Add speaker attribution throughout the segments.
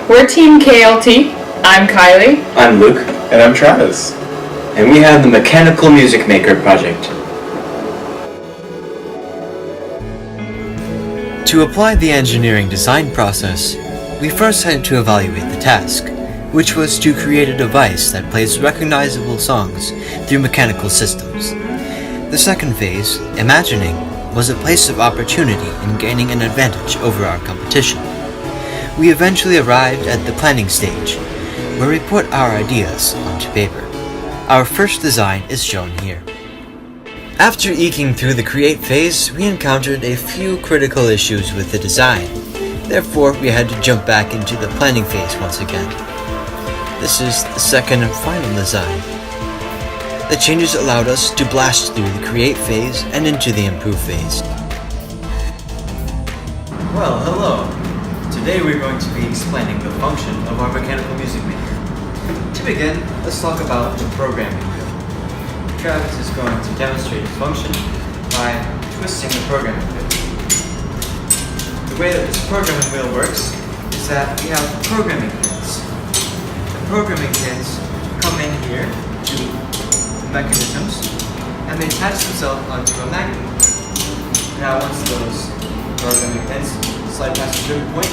Speaker 1: We're Team KLT. I'm Kylie.
Speaker 2: I'm Luke.
Speaker 3: And I'm Travis.
Speaker 2: And we have the Mechanical Music Maker project.
Speaker 4: To apply the engineering design process, we first had to evaluate the task, which was to create a device that plays recognizable songs through mechanical systems. The second phase, imagining, was a place of opportunity in gaining an advantage over our competition. We eventually arrived at the planning stage, where we put our ideas onto paper. Our first design is shown here. After eking through the create phase, we encountered a few critical issues with the design. Therefore, we had to jump back into the planning phase once again. This is the second and final design. The changes allowed us to blast through the create phase and into the improve phase.
Speaker 5: Well, hello. Today we're going to be explaining the function of our mechanical music maker. To begin, let's talk about the programming wheel. Travis is going to demonstrate its function by twisting the programming wheel. The way that this programming wheel works is that we have programming pins. The programming pins come in here to mechanisms and they attach themselves onto a magnet. Now once those programming pins slide past a certain point,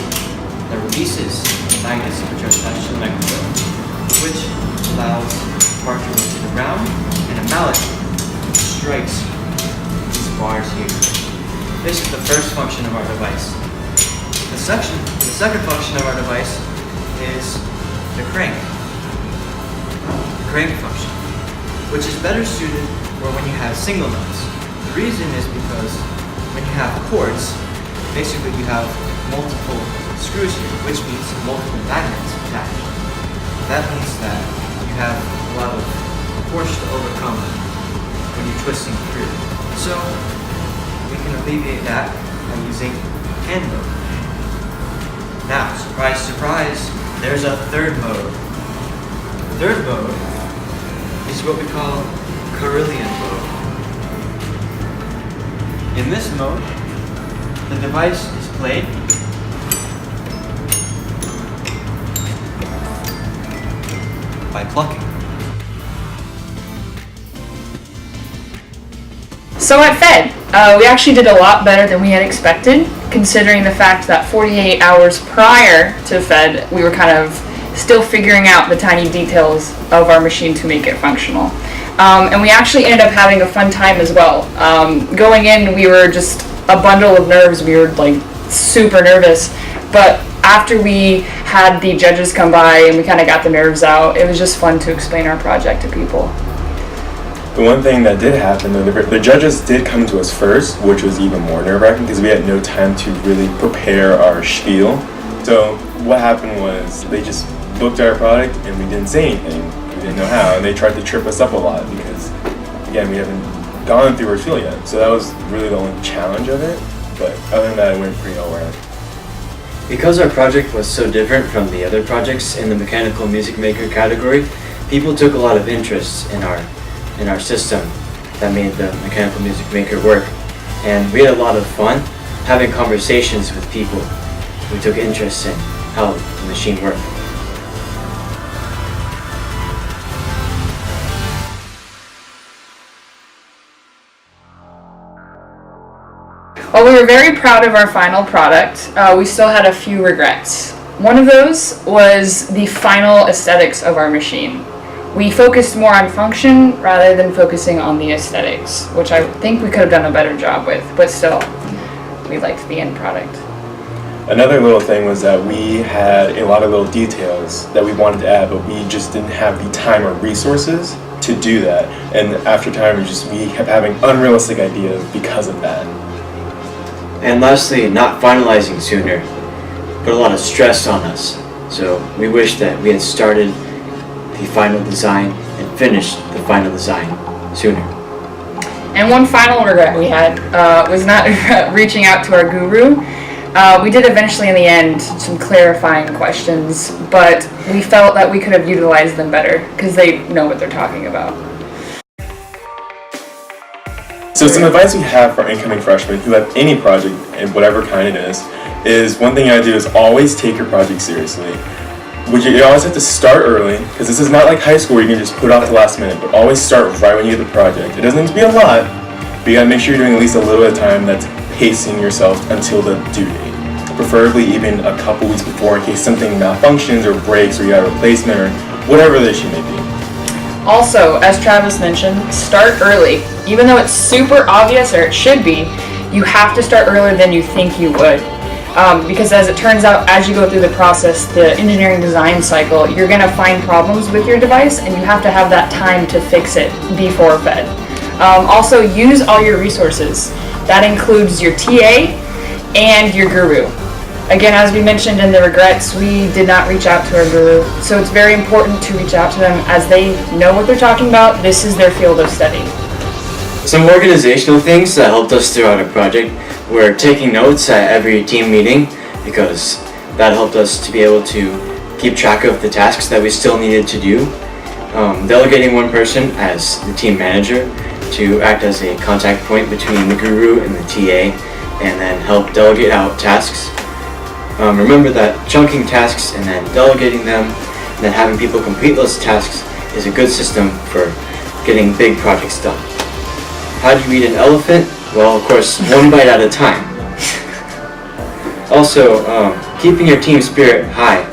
Speaker 5: that releases the magnets which are attached to the mechanism, which allows the part to rotate around and a mallet strikes these bars here. This is the first function of our device. The second function of our device is the crank function, which is better suited for when you have single notes. The reason is because when you have chords, basically you have multiple screws here, which means multiple magnets attached. That means that you have a lot of force to overcome when you're twisting through. So we can alleviate that by using hand mode. Now, surprise, surprise, there's a third mode. The third mode is what we call Carillion mode. In this mode, the device is played by plucking.
Speaker 1: So at FEDD, we actually did a lot better than we had expected, considering the fact that 48 hours prior to FEDD, we were kind of still figuring out the tiny details of our machine to make it functional. And we actually ended up having a fun time as well. Going in, we were just a bundle of nerves. We were like super nervous, but after we had the judges come by and we kind of got the nerves out, it was just fun to explain our project to people.
Speaker 3: The one thing that did happen, though, the judges did come to us first, which was even more nerve-wracking because we had no time to really prepare our spiel. So what happened was they just looked at our product and we didn't say anything. We didn't know how, and they tried to trip us up a lot because, again, we haven't gone through our spiel yet. So that was really the only challenge of it, but other than that, it went pretty all right.
Speaker 2: Because our project was so different from the other projects in the Mechanical Music Maker category, people took a lot of interest in our system that made the Mechanical Music Maker work. And we had a lot of fun having conversations with people who took interest in how the machine worked.
Speaker 1: While we were very proud of our final product, we still had a few regrets. One of those was the final aesthetics of our machine. We focused more on function rather than focusing on the aesthetics, which I think we could have done a better job with, but still, we liked the end product.
Speaker 3: Another little thing was that we had a lot of little details that we wanted to add, but we just didn't have the time or resources to do that. And after time, we kept having unrealistic ideas because of that.
Speaker 2: And lastly, not finalizing sooner put a lot of stress on us. So we wish that we had started the final design and finished the final design sooner.
Speaker 1: And one final regret we had was not reaching out to our guru. We did eventually, in the end, some clarifying questions, but we felt that we could have utilized them better because they know what they're talking about.
Speaker 3: So some advice we have for incoming freshmen who have any project, and whatever kind it is one thing I do is always take your project seriously. you always have to start early, because this is not like high school where you can just put off the last minute, but always start right when you get the project. It doesn't need to be a lot, but you gotta make sure you're doing at least a little bit of time that's pacing yourself until the due date. Preferably even a couple weeks before in case something malfunctions or breaks or you got a replacement or whatever the issue may be.
Speaker 1: Also, as Travis mentioned, start early. Even though it's super obvious, or it should be, you have to start earlier than you think you would. Because as it turns out, as you go through the process, the engineering design cycle, you're going to find problems with your device and you have to have that time to fix it before FED. Also, use all your resources. That includes your TA and your guru. Again, as we mentioned in the regrets, we did not reach out to our guru, so it's very important to reach out to them as they know what they're talking about. This is their field of study.
Speaker 2: Some organizational things that helped us throughout our project were taking notes at every team meeting, because that helped us to be able to keep track of the tasks that we still needed to do. Delegating one person as the team manager to act as a contact point between the guru and the TA, and then help delegate out tasks. Remember that chunking tasks and then delegating them, and then having people complete those tasks is a good system for getting big projects done. How do you eat an elephant? Well, of course, one bite at a time. Also, keeping your team spirit high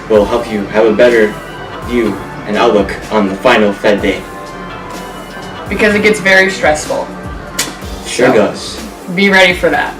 Speaker 2: will help you have a better view and outlook on the final FED day.
Speaker 1: Because it gets very stressful.
Speaker 2: Sure does.
Speaker 1: Be ready for that.